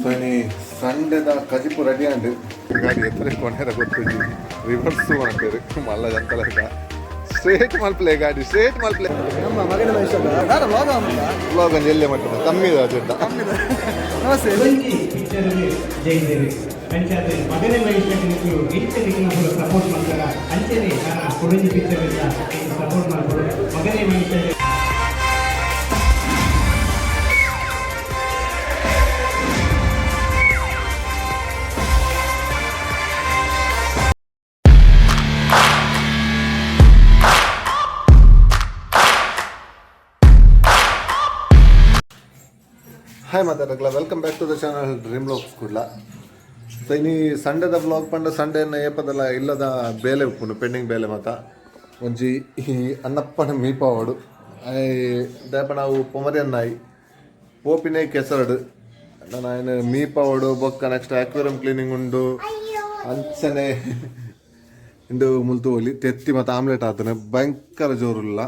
ಸನಿ ಸಂಡೆದ ಕಜಿಪು ರೆಡಿ ಅಂಡು ಗಾಡಿ ಎತ್ತರೆ ಕೊನೆರ ಗೊತ್ತಿದ್ದು ರಿವರ್ಸು ಮಾಡ್ತಾರೆ ಮಲ್ಲ ಜಂತಲ ಸ್ಟ್ರೇಟ್ ಮಲ್ಪ್ಲೆ ಗಾಡಿ ಸ್ಟ್ರೇಟ್ ಮಲ್ಪ್ಲೆ ನಮ್ಮ ಮಗನ ವ್ಲಾಗ್ ಒಂದು ಎಲ್ಲೇ ಮಾಡ್ತಾರೆ ಕಮ್ಮಿದ ಜೊಡ್ಡ ನಮಸ್ತೆ ಮಗನೇ ಸಪೋರ್ಟ್ ಮಾಡ್ತಾರ ಅಂಚೆನೆ ಕೊಡಂಜಿ ಪಿಕ್ಚರ್ ಸಪೋರ್ಟ್ ಮಾಡ್ತಾರೆ ಮಗನೇ ಮನುಷ್ಯ. ಹಾಯ್ ಮಾತಾಡಕ್ಲ welcome back to the channel dream vlogs ಕೂಡಲ. ಸೊ ಇನ್ನು ಸಂಡೆದ ವ್ಲಾಗ್ ಪಂಡ ಸಂಡೇನ ಏಪದಲ್ಲ ಇಲ್ಲದ ಬೇಲೆ ಉಪ್ಪುಂಡು ಪೆಂಡಿಂಗ್ ಬೇಲೆ ಮಾತ ಒಂಜಿ ಈ ಅನ್ನಪ್ಪನ ಮೀಪಾವಡು ದೇಪ ನಾವು ಪೊಮರಿಯನ್ನಾಯಿ ಪೋಪಿನೇ ಕೆಸರಡು ನಾನು ఆయన ಮೀಪಾವಡು ಬೊಕ್ಕ ನೆಕ್ಸ್ಟ್ ಆಕ್ವೇರಿಯಂ ಕ್ಲೀನಿಂಗ್ ಉಂಡು ಅಂಚನೆ ಇಂದು ಮುಲ್ತು ಹೋಲಿ ತೆತ್ತಿ ಮತ್ತು ಆಮ್ಲೆಟ್ ಆತನೆ ಭಯಂಕರ ಜೋರುಲ್ಲ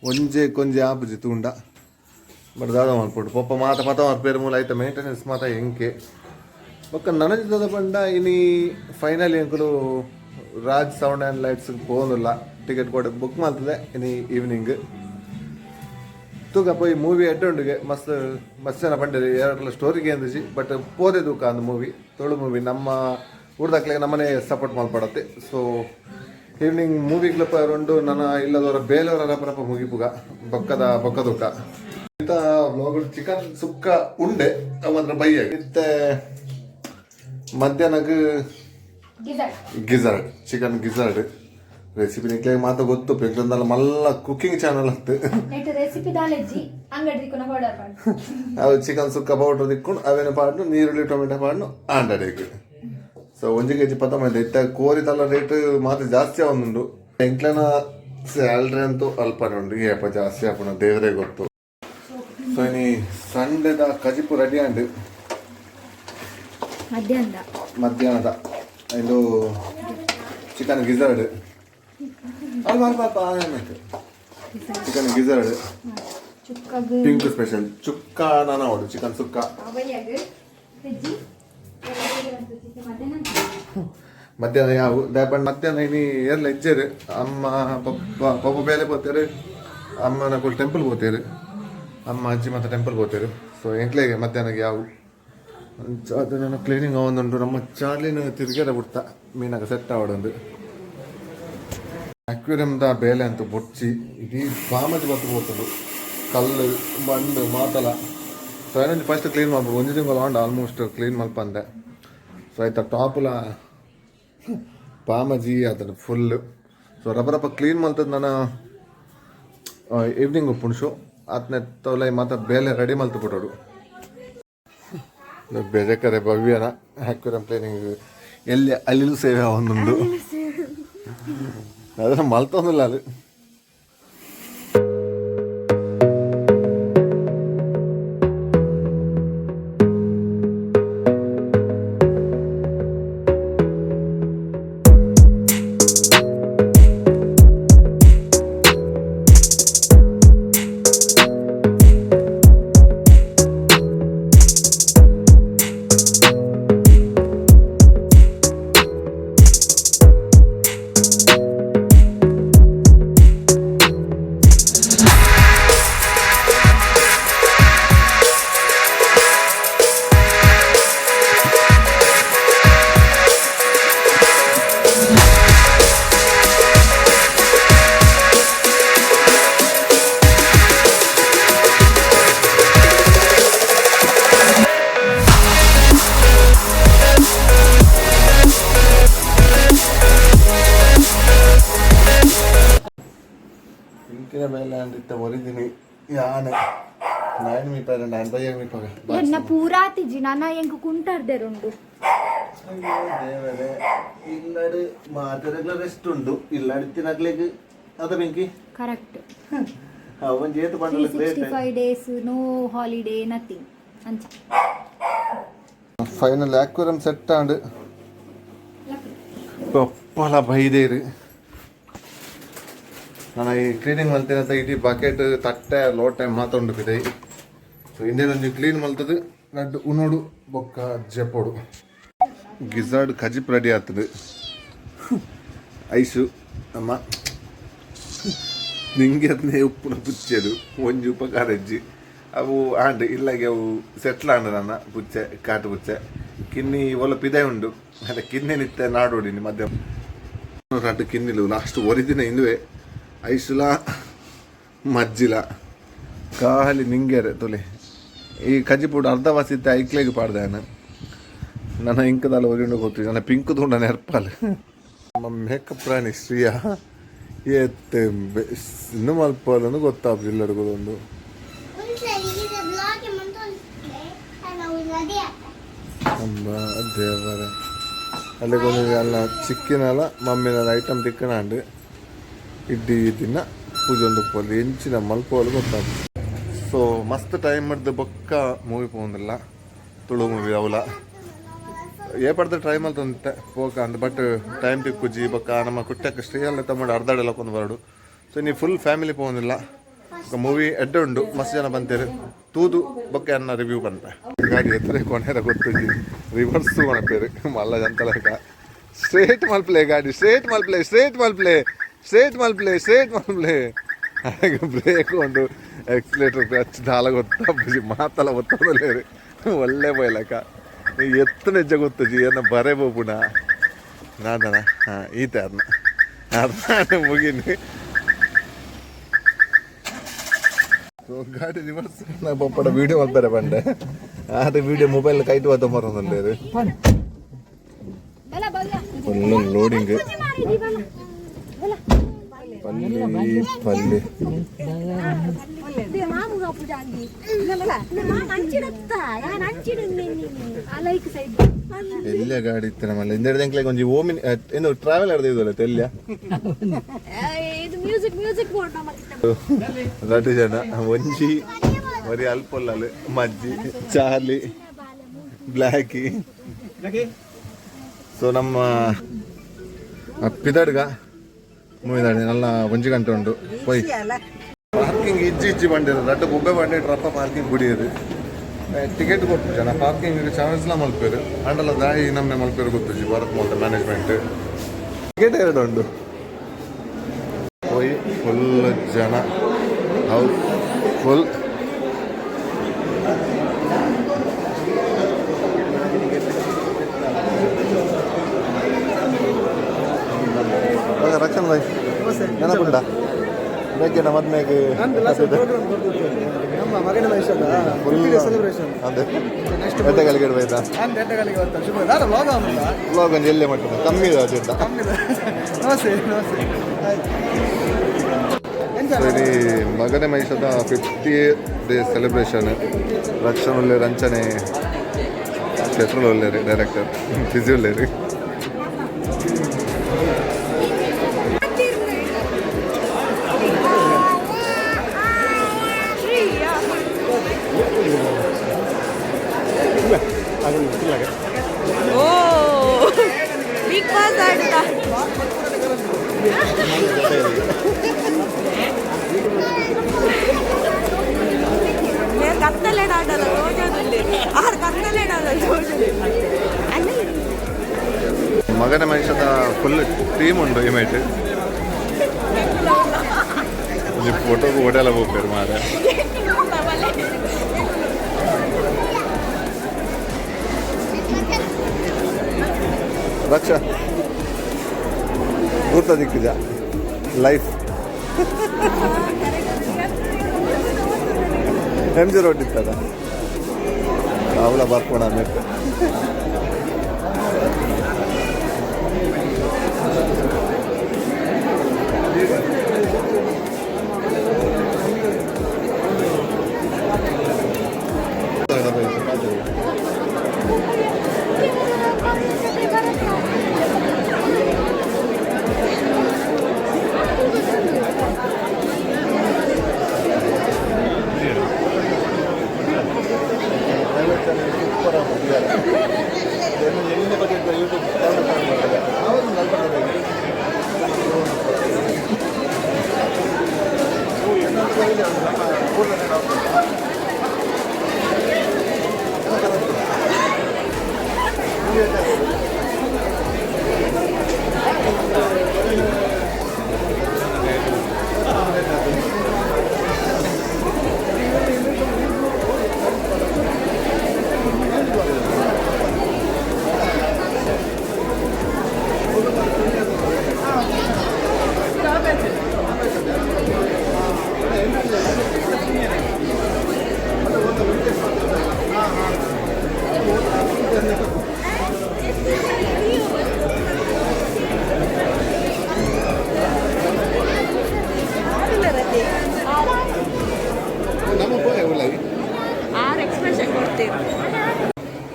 ಒಂಜೆ ಕೊಂಜೆ ಆಪುಜಿ ತೂಂಡ ಬಟ್ ದಾದ ಮಾಡ್ಬಿಟ್ಟು ಪಪ್ಪ ಮಾತ ಮಾತ ಪೇರು ಮೂಲ ಆಯ್ತು ಮೇಂಟೆನೆನ್ಸ್ ಮಾತ ಹೆಂಗೆ ಬೊಕ್ಕ ನನಜಿದ ಪಂಡ ಇನಿ ಫೈನಲಿ ಅಂಕಲು ರಾಜ್ ಸೌಂಡ್ ಆ್ಯಂಡ್ ಲೈಟ್ಸ್ಗೆ ಹೋಗೋದಿಲ್ಲ ಟಿಕೆಟ್ ಕೊಡ ಬುಕ್ ಮಾಡ್ತದೆ ಇನಿ ಈವ್ನಿಂಗ್ ತೂಕ ಪೋಯಿ ಮೂವಿ ಎಡ್ಡೊಂಡಿಗೆ ಮಸ್ತ್ ಮಸ್ತ್ ಜನ ಪಂಡಿರಿ ಎರಡಲ್ಲ ಸ್ಟೋರಿಗೆ ಅಂದಿಜಿ ಬಟ್ ಪೋದೆ ತೂಕ ಅಂದ ಮೂವಿ ತೊಳು ಮೂವಿ ನಮ್ಮ ಊರ್ದಾಕ್ಲಿಗೆ ನಮ್ಮನೆ ಸಪೋರ್ಟ್ ಮಾಡ್ಪಡತ್ತೆ. ಸೊ ಈವ್ನಿಂಗ್ ಮೂವಿಗ್ಲಪ್ಪ ಎರಡು ನನ್ನ ಇಲ್ಲದವರ ಬೇಲವರ ಪರಪ ಮುಗಿಪುಗ ಬೊಕ್ಕದೂಕ ಇಂಥ ವ್ಲಾಗ್ ಚಿಕನ್ ಸುಕ್ಕ ಉಂಡೆ ಅವಂದ್ರ ಬಯ್ಯ ಮತ್ತೆ ಮಧ್ಯಾಹ್ನಕ್ಕೆ ಗಿಜರ್ಡ್ ಚಿಕನ್ ಗಿಜರ್ಡ್ ರೆಸಿಪಿ ನಿಕ್ಲೆ ಮಾತ ಗೊತ್ತು ಪೆಗ್ಲಂದಲ್ಲ ಮಲ್ಲ ಕುಕಿಂಗ್ ಚಾನಲ್ ಹತ್ತು ಅವು ಚಿಕನ್ ಸುಕ್ಕ ಪೌಡರ್ ತಿಕ್ಕೊಂಡು ಅವೇನು ಪಾಡ್ನು ನೀರುಳ್ಳಿ ಟೊಮೆಟೊ ಪಾಡ್ನು ಆಂಡಡೆಗೆ. ಸೊ 1 kg ಪತ್ತೊಂಬತ್ತು ಇತ್ತ ಕೋರಿ ತಲ್ಲ ರೇಟ್ ಮಾತ್ರ ಜಾಸ್ತಿ ಆವೊಂದುಂಡು ಎಂಕ್ಲನ ಸ್ಯಾಲ್ರಿ ಅಂತೂ ಅಲ್ಪನೆ ಉಂಡು ಏಪ ಜಾಸ್ತಿ ಆಪಣ ದೇವರೇ ಗೊತ್ತು. ಸೊ ಇನಿ ಸಂಡೆದ ಕಜಿಪು ರೆಡಿ ಅಂಡು ಮಧ್ಯಾಹ್ನದ ಇದು ಚಿಕನ್ ಗಿಜರ್ಡ್ ಚಿಕನ್ ಗಿಜರ್ಡ್ ಪಿಂಕ್ ಸ್ಪೆಷಲ್ ಚುಕ್ಕ ನಾನು ಅವಡು ಚಿಕನ್ ಸುಕ್ಕ ಮಧ್ಯಾಹ್ನ ಯಾವ ದಾಪಂಡ್ ಮಧ್ಯಾಹ್ನ ಇನಿ ಏರ್ಲ ಇಜ್ಜೇರು ಅಮ್ಮ ಪಪ್ಪ ಬೇಲೆ ಪೋತೇರು ಅಮ್ಮನ ಕೂಡ ಟೆಂಪಲ್ ಹೋಗ್ತೇರು ಅಮ್ಮ ಅಜ್ಜಿ ಮತ್ತು ಟೆಂಪಲ್ ಹೋಗ್ತೇರು. ಸೊ ಎಂಕ್ಲೆಗೆ ಮಧ್ಯಾಹ್ನಕ್ಕೆ ಯಾವ ಅದು ನನ್ನ ಕ್ಲೀನಿಂಗ್ ಅವೊಂದುಂಟು ನಮ್ಮ ಚಾರ್ಲಿನ ತಿರುಗೇರ ಬಿಡ್ತಾ ಮೀನಾಗ ಸೆಟ್ ಆವಡೊಂದು ಅಕ್ವೇರಿಯಮ್ದ ಬೇಲೆ ಅಂತ ಬೊಚ್ಚಿ ಇಡೀ ಫಾಮಜ್ ಬತ್ತು ಹೋಗ್ತದೆ ಕಲ್ಲು ಬಂಡು ಮಾತಲ. ಸೊ ಏನೊಂದು ಫಸ್ಟ್ ಕ್ಲೀನ್ ಮಾಡ್ಬೋದು 1 ತಿಂಗಳು ಆಂಡ್ ಆಲ್ಮೋಸ್ಟ್ ಕ್ಲೀನ್ ಮಲ್ಪಂದೆ. ಸೊ ಆಯ್ತಾ ಟಾಪುಲ ಪಾಮಜಿ ಅದನ್ನು ಫುಲ್ಲು. ಸೊ ರಬ್ಬರಪ್ಪ ಕ್ಲೀನ್ ಮಲ್ತದ್ದು ನಾನು ಈವ್ನಿಂಗ್ ಉಪ್ಪುಣು ಅದನ್ನೇ ತೊಲೈ ಮಾತ್ರ ಬೇಲೆ ರೆಡಿ ಮಲ್ತು ಬಿಟ್ಟೋಡು ಬೇಜಕ್ಕರೆ ಭವ್ಯನ ಅಕ್ವೇರಿಯಂ ಕ್ಲೀನಿಂಗ್ ಎಲ್ಲಿ ಅಲ್ಲಿಲೂ ಸೇವೆ ಒಂದೊಂದು ಅದನ್ನು ಮಲ್ತೊಂದಿಲ್ಲ ಅಲ್ಲಿ. ಮೇಲೆ ಅಂದಿತ್ತ ಒರಿದಿನಿ ಯಾನೆ ನಾನು ಮೀಪಾರೆ ನಾನು ಬಯ್ಯ ಮೀಪಾಗ ಎನ್ನ ಪೂರಾತಿಜಿ ನನ್ನ ಎಂಕು ಕುಂಟಾರ್ದೆರುಂಡು ದೇವರೇ ಇಲ್ಲಡು ಮಾತರೆಗ್ಲ ರೆಸ್ಟ್ ಉಂಡು ಇಲ್ಲಡು ತಿನ್ನಗ್ಲಿಗೆ ಅದ ಬೆಂಕಿ ಕರೆಕ್ಟ್ ಅವನ್ ಜೇತು ಪಂಡಲ 365 ಡೇಸ್ ನೋ ಹಾಲಿಡೇ ನಥಿಂಗ್ ಅಂಚ ಫೈನಲ್ ಅಕ್ವೇರಿಯಂ ಸೆಟ್ ಆಂಡ್ ಪಪ್ಪಲ ಬೈದೇರು ನಾನು ಈ ಕ್ಲೀನಿಂಗ್ ಮಲ್ತೇನೆ ಇಡೀ ಬಕೆಟ್ ತಟ್ಟೆ ಲೋಟೆ ಮಾತೊಂಡು ಬಿದೆ. ಸೊ ಇಂದೇನೊಂದು ಕ್ಲೀನ್ ಮಲ್ತದ್ದು ಲಡ್ಡು ಉನೋಡು ಬೊಕ್ಕ ಜೆಪೋಡು ಗಿಜಾರ್ಡ್ ಖಜಿಪ್ ರೆಡಿ ಆಗ್ತದೆ ಐಸು ನಮ್ಮ ನಿಂಗೆ ಅದನ್ನೇ ಉಪ್ಪುನ ಪುಚ್ಚೆದು ಒಂಜಿ ಉಪಕಾರ ಇಜ್ಜಿ ಅವು ಆಂಡ್ ಇಲ್ಲಾಗೆ ಅವು ಸೆಟ್ಲ್ ಆಂಡ್ ನನ್ನ ಪುಚ್ಚೆ ಕಾಟು ಪುಚ್ಚೆ ಕಿನ್ನಿ ಒಲ ಪಿದೆ ಉಂಡು ಅದೇ ಕಿನ್ನೆ ನಿತ್ತೆ ನಾಡೋಡಿನಿ ಮಧ್ಯ ರಡ್ಡು ಕಿನ್ನಿಲು ಲಾಸ್ಟ್ ಒರಿದಿನ ಇಂದುವೆ ಐಸುಲ ಮಜ್ಜಿಲ ಕಾಲಿ ನಿಂಗೆರೆ ತೊಲೆ ಈ ಕಜಿಪುಡು ಅರ್ಧ ವಾಸಿತ್ತೆ ಐಕ್ಲೆಗೆ ಪಾಡ್ದೆ ನನ್ನ ಇಂಕದಲ್ಲ ಒರಿಕೊಂಡು ಗೊತ್ತಿದೆ ನನ್ನ ಪಿಂಕ್ ತುಂಡ ನೆರ್ಪಾಲ್ ನಮ್ಮ ಮೇಕಪ್ ಪ್ರಾಣಿ ಶ್ರೀಯ ಎತ್ತೆ ಇನ್ನು ಮಲ್ಪಲ್ಲೂ ಗೊತ್ತಾಗ್ತಿಲ್ಲ ಹಿಡ್ಕೋದೊಂದು ಅಮ್ಮ ದೇವರ ಅಲ್ಲಿಗೊಂದು ಎಲ್ಲ ಚಿಕ್ಕಿನಲ್ಲ ಮಮ್ಮಿನ ಐಟಮ್ ತಿಕ್ಕನಾಂಡು ಇಡ್ಡಿ ದಿನ ಪೂಜೆ ಒಂದು ಪೋಲಿ ಎಂಚಿನ ಮಲ್ಪೋಲು ಗೊತ್ತಾಗ್ತದೆ ಸೊ ಮಸ್ತ್ ಟೈಮ್ ಮಾಡಿದ ಬೊಕ್ಕ ಮೂವಿ ಪೋಂದಿಲ್ಲ ತುಳು ಮೂವಿ ಅವಲ ಏಪಡ್ದು ಟ್ರೈ ಮಾಡ್ತಂತೆ ಹೋಗ ಅಂದ್ ಬಟ್ ಟೈಮ್ ತಿಕ್ಕುಜಿ ಬೊಕ್ಕ ನಮ್ಮ ಕುಟ್ಟಕ್ಕೆ ಶ್ರೀ ಎಲ್ಲ ತಮ್ಮ ಅರ್ಧಾಡೆಲ್ಲ ಕೊಂದು ಬರಡು ಸೊ ನೀವು ಫುಲ್ ಫ್ಯಾಮಿಲಿ ಪೋಂದಿಲ್ಲ ಮೂವಿ ಎಡ್ಡೆ ಉಂಡು ಮಸ್ತ್ ಜನ ಬಂತೇರು ತೂದು ಬೊಕ್ಕ ಅನ್ನ ರಿವ್ಯೂ ಬಂತ ಗಾಡಿ ಎತ್ತರೆ ಕೊನೆಯ ಗೊತ್ತುಜಿ ರಿವರ್ಸ್ ಕೊಣಪೇರು ಮಲ್ಲ ಜಂತಲಕ ಸ್ಟ್ರೇಟ್ ಮಲ್ಪ್ಲೆ ಗಾಡಿ ಸ್ಟ್ರೇಟ್ ಮಲ್ಪ್ಲೆ ಸ್ಟ್ರೇಟ್ ಮಲ್ಪ್ಲೆ ಸ್ಟ್ರೇಟ್ ಮಲ್ಪ್ಲೆ ಸ್ಟ್ರೇಟ್ ಮಲ್ಪ್ಲೆ ಹಾಗೆ ಬ್ರೇಕ್ ಒಂದು ಎಕ್ಸ್ಲೇಟರ್ ಕ್ಲಚ್ ದಾಲ ಗೊತ್ತಾಗಿ ಮಾತಲ್ಲ ಗೊತ್ತಾಗಲೇರು ಒಳ್ಳೆ ಬೈಲಕ ಎತ್ತನ ಹೆಜ್ಜೆ ಗೊತ್ತುಜಿ ಏನ ಬರೇ ಬೋಪುಣ ನಾದನ ಹಾಂ ಈತೆ ಅದನ್ನ ಮುಗಿನಿ ಸೊ ಗಾಡಿ ರಿವರ್ಸ್ ನಾ ಪಪ್ಪಡ ವೀಡಿಯೋ ಮಾಡ್ತಾರೆ ಬಂಡೆ ಅದು ವೀಡಿಯೋ ಮೊಬೈಲ್ ಕೈಟ್ ಹೋದ ಮರೊಂದು ಫುಲ್ಲು ಲೋಡಿಂಗ್ ಪಲ್ಲಿ ಪಲ್ಲಿ ಎಲ್ಲಿಯ ಗಾಡಿ ಇತ್ತು ನಮ್ಮಲ್ಲಿ ಹಿಂದೆರಡು ಎಂಕ್ಲೆಗೆ ಒಂಜಿ ಓಮಿನಿ ಏನು ಟ್ರಾವೆಲ್ ಹಿಡ್ದಿದ್ದಲ್ಲ ತೆಲ್ಯ ರಡ್ಡು ಜನ ಒಂಜಿ ಬರೀ ಅಲ್ಪೊಲ್ಲಲು ಮಜ್ಜಿ ಚಾರ್ಲಿ ಬ್ಲ್ಯಾಕಿ ಸೊ ನಮ್ಮ ಪಿದಡ್ಗ ಮೂವಿದಾಡಿ ನಲ್ಲ ಒಂಜಿ ಗಂಟೆ ಉಂಡು ಪೊಯ್ ಪಾರ್ಕಿಂಗ್ ಇಜ್ಜಿ ಬಂದಿರು ರಡ್ಡು ಗುಬ್ಬೆ ಬಂಡಿ ರಪ್ಪ ಪಾರ್ಕಿಂಗ್ ಬಿಡಿಯೋದು ಟಿಕೆಟ್ ಕೊಟ್ಟು ಜನ ಪಾರ್ಕಿಂಗ್ ಚಾರ್ಜ್ಲ ಮಲ್ಪೇರು ಅಂಡಲ್ಲ ದಾಯಿ ನಮ್ಮನೆ ಮಲ್ಪೇರು ಗೊತ್ತುಜಿ ಭಾರತ್ ಮಾಲ್ ಮ್ಯಾನೇಜ್ಮೆಂಟ್ ಟಿಕೆಟ್ ಎರಡು ಉಂಡು ಪೊಯ್ ಫುಲ್ ಜನ ಹೌಸ್ ಫುಲ್ ರಕ್ಷಣ್ ಭಾಯ್ ನೆನಪುಂಡ ಬೇಕೇನ ಮದ್ಮೆಗೆ ನಮ್ಮ ಮಗನ ವಯಸ್ಸಲ್ಲ ಸೆಲೆಬ್ರೇಷನ್ ಅದೇ ಎಡ್ಡೆಗಾಲಿಗೆ ಇಡಬೇಕಾ ವ್ಲಾಗ್ ಒಂದು ಎಲ್ಲೇ ಮಾಡ್ತದೆ ಕಮ್ಮಿ ಇದೆ ಅದರಿಂದ ನಮಸ್ತೆ ನಮಸ್ತೆ ಸರಿ ಮಗನ ಮೈಸದ 50th ಡೇ ಸೆಲೆಬ್ರೇಷನ್ ರಕ್ಷಣ್ ಒಳ್ಳೆ ರಂಚನೆ ಪೆಟ್ರೋಲ್ ಒಳ್ಳೆ ಡೈರೆಕ್ಟರ್ ಫಿಸಿ ಒಳ್ಳೆ ರೀ ಬಿಗ್ ಬಾಸ್ ಆಡ್ತಾ ಕತ್ತಲೆಡಾಡಲ್ಲ ಜೋಜೋದಲ್ಲಿ ಆರು ಕತ್ತಲೆಡಾಡಲ್ಲ ಜೋಜೋದಲ್ಲಿ ಮಗನ ಮೈಸದ ಫುಲ್ ಟೀಮ್ ಉಂಡು ಇಮೇಟ್ ಫೋಟೋಗೆ ಓಡಲ್ಲ ಹೋಗ್ತಾರೆ ಮಾರೆ ರಕ್ಷ ಗುರ್ತ ದಿಕ್ಕಿದ ಲೈಫ್ MG ರೋಡ್ ಇತ್ತದ ಅವಳ ಬರ್ಕೋಣ ಆಮೇಲೆ ಯೂಟ್ಯೂಬ್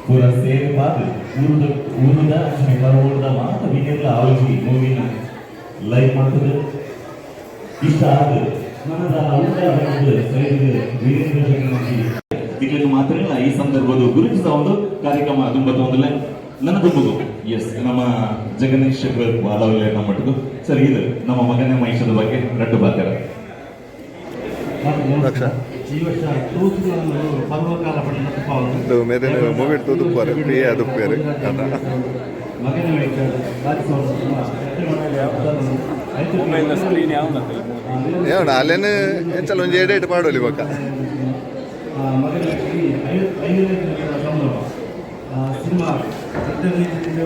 ಪೂರ ಸೇವೆ ಬಾದು ಊರದ ಬರೋದ ಮಾತ್ರ ವೀಕೆಂಡ್ಲ ಆಲೋಚಿ ಮೂವಿನ ಲೈಕ್ ಮಾಡ್ತದೆ ಇಷ್ಟ ಆದ ಮನದ ಊಟ ವೀರೇಂದ್ರ ಶೆಟ್ಟಿ ಮಾತ್ರ ಈ ಸಂದರ್ಭದ ಗುರುತಿಸ ಒಂದು ಕಾರ್ಯಕ್ರಮ ತುಂಬ ತೊಂದಲೆ ನನ್ನ ತುಂಬುದು ಎಸ್ ನಮ್ಮ ಜಗದೀಶ್ ಶೆಟ್ಟರ್ ಬಾಲವಲ್ಲೇ ನಮ್ಮ ಮಟ್ಟದು ಸರ್ ಇದು ನಮ್ಮ ಮಗನ ಮಹಿಷದ ಬಗ್ಗೆ ರಟ್ಟು ಬಾಕ್ಯಾರ ಲಕ್ಷ ಈ ವರ್ಷ ತೂಕುಗಳನ್ನು ಪರ್ವಕಾಲ ಪಡೆದ ತುಪ್ಪವನ್ನು ಇದು ಮೇರೆ ಮೂವಿ ತೂದುಪ್ಪಾರೆ ಪಿ ಅದುಪ್ಪೇರು ಕಥ ಮಗನ ఏమన్నా వాళ్ళని ఎంచాలి కొంచెం ఏడేటి పాడోలి ఒక ಮಗನಿಗೆ 5 ಸಂಭ್ರಮ ಸಿನಿಮಾ ಪ್ರತ್ಯೇಕ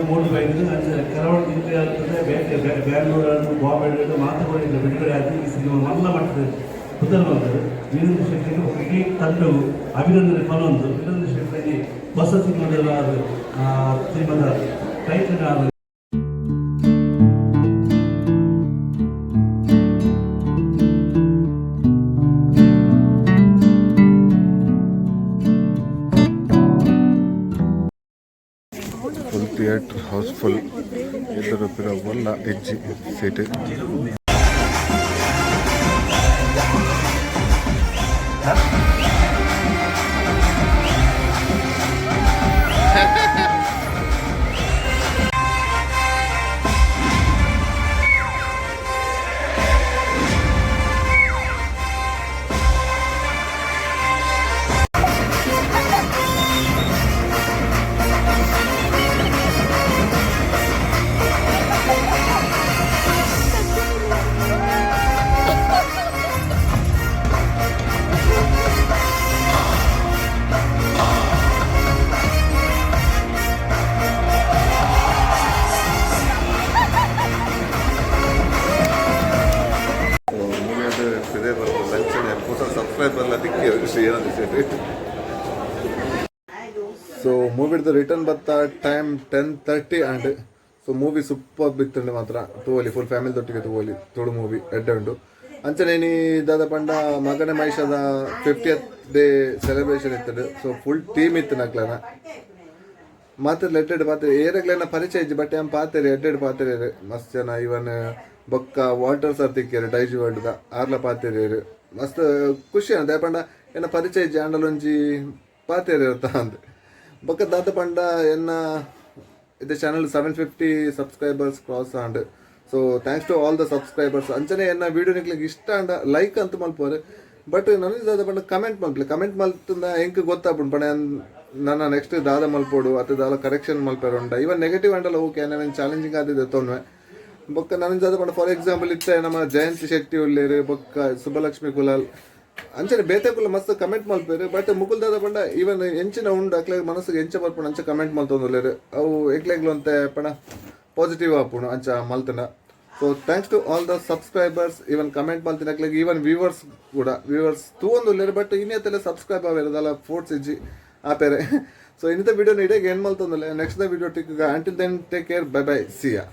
3-5 ಕರಾವಳಿ ಆಗ್ತದೆ ಬ್ಯಾಂಗ್ಳೂರು ಬಾಂಬೆ ಮಾತುಗಳಿಂದ ಬಿಡುಗಡೆ ಆಗಿ ಈ ಸಿನಿಮಾ ಮಲ್ಲ ಮಟ್ಟದ ಉತ್ತರವಾದರು ವೀರೇಂದ್ರ ಶೆಟ್ಟಿಗೆ ಇಡೀ ತಂಡವು ಅಭಿನಂದನೆ ಫಲವೊಂದು ವೀರೇಂದ್ರ ಶೆಟ್ಟಿಗೆ ಹೊಸ ಸಿನಿಮಾದ ಸಿನಿಮಾದ ಟೈಟಲ್ ಫುಲ್ ಥಿಯೇಟರ್ ಹೌಸ್ಫುಲ್ ಇದ್ರ ಒಲ್ಲ ಹೆಜ್ಜಿ ಸೀಟ್ ಸೊ ಮೂವಿಡ್ದು ರಿಟರ್ನ್ ಬತ್ತ time 10:30 and so movie super ಬಿತ್ತಂಡು ಮಾತ್ರ ತೂವಲಿ ಫುಲ್ ಫ್ಯಾಮಿಲಿ ತೊಟ್ಟಿಗೆ ತೂವಲಿ ತೊಡು ಮೂವಿ ಎಡ್ಡೆ ಉಂಟು ಅಂಚನೇನಿ ದಾದ ಪಂಡ ಮಗನ ಮೈಷದ 50th ಡೇ ಸೆಲೆಬ್ರೇಷನ್ ಇತ್ತದು ಸೊ ಫುಲ್ ಟೀಮ್ ಇತ್ತು ನಕ್ಲನ ಮಾತ್ರ ಎಡ್ಡೆಡ್ ಪಾತ್ರೆ ಏರಗ್ಲೇನ ಪರಿಚಯ ಇಜ್ಜಿ ಬಟ್ ಏನ್ ಪಾತ್ರೆ ಎಡ್ಡೆಡ್ ಪಾತ್ರೆ ಮಸ್ತ್ ಜನ ಇವನ್ ಬೊಕ್ಕ ವಾಟರ್ ಸರ್ ತಿಕ್ಕೇರು ಡೈಜಿ ವರ್ಡ್ದ ಆರ್ಲ ಪಾತ್ರೆ ಮಸ್ತ್ ಖುಷಿ ಅಂತ ಪಂಡ ಏನ ಪರಿಚಯ ಇಜ್ಜಿ ಆಂಡಲ್ ಒಂಜಿ ಪಾತ್ರೆ ಇರ್ತಾ ಅಂತ ಬೊಕ್ಕ ದಾದ ಪಂಡ ಎನ್ನ ಇದು channel 750 subscribers cross and so thanks to all the subscribers ಅಂಚನೆ ಎನ್ನ ವಿಡಿಯೋ ನಿಕ್ಲಿಗೆ ಇಷ್ಟ ಅಂಡ ಲೈಕ್ ಅಂತ ಮಲ್ಪೋರೆ ಬಟ್ ನನಗೆ ದಾದ ಪಂಡ ಕಮೆಂಟ್ ಮಲ್ಪಲೆ ಕಮೆಂಟ್ ಮಲ್ತಂದ ಹೆಂಗೆ ಗೊತ್ತಾಗ್ಬಿಡು ಪಣ ನನ್ನ ನೆಕ್ಸ್ಟ್ ದಾದ ಮಲ್ಪೋಡು ಅಥವಾ ದಾದ ಕರೆಕ್ಷನ್ ಮಲ್ಪೇರು ಉಂಡ ಇವನ್ ನೆಗೆಟಿವ್ ಅಂಡಲ್ಲ ಓಕೆ ನಾನು ಚಾಲೆಂಜಿಂಗ್ ಆದಿದೆ ತೊನ್ವೆ ಬೊಕ್ಕ ನನಗೆ ದಾದ ಪಂಡ ಫಾರ್ ಎಕ್ಸಾಂಪಲ್ ಇತ್ತೆ ನಮ್ಮ ಜಯಂತಿ ಶೆಟ್ಟಿ ಉಳ್ಳೇರು ಬೊಕ್ಕ ಸುಬ್ಬಲಕ್ಷ್ಮಿ ಕುಲಾಲ್ ಅಂಚನೆ ಬೇತೆಕುಲ್ಲ ಮಸ್ತ್ ಕಮೆಂಟ್ ಮಲ್ಪೇರು ಬಟ್ ಮುಕುಲ್ ದಾದ ಪಂಡ ಇವನ್ ಎಂಚಿನ ಉಂಡು ಅಕ್ಲೆ ಮನಸ್ಸಿಗೆ ಎಂಚ ಬರ್ಪುಣ ಅಂಚ ಕಮೆಂಟ್ ಮಲ್ತೊಂದುಲ್ಲೇರು ಅವು ಎಗ್ಲೆಗ್ಲು ಅಂತೆ ಪಣ ಪಾಸಿಟಿವ್ ಆಪುಣ ಅಂಚ ಮಲ್ತನ so thanks to all the subscribers even comment ಮಲ್ತಿನ ಅಕ್ಲೆಗೆ ಇವನ್ ವ್ಯೂವರ್ಸ್ ಕೂಡ ವ್ಯೂವರ್ಸ್ ತೂವೊಂದುಲ್ಲೇರು ಬಟ್ ಇನ್ನೆತ್ತೆಲ್ಲ ಸಬ್ಸ್ಕ್ರೈಬ್ ಆವೇರದಲ್ಲ ಫೋರ್ಟ್ಸ್ ಇಜ್ಜಿ ಆಪೇರೆ ಸೊ ಇನ್ನಿತ ವಿಡಿಯೋನ ಇಡೀಗೆ ಏನು ಮಲ್ತೊಂದುಲ್ಲೆ next the video tick until then take care bye bye Siya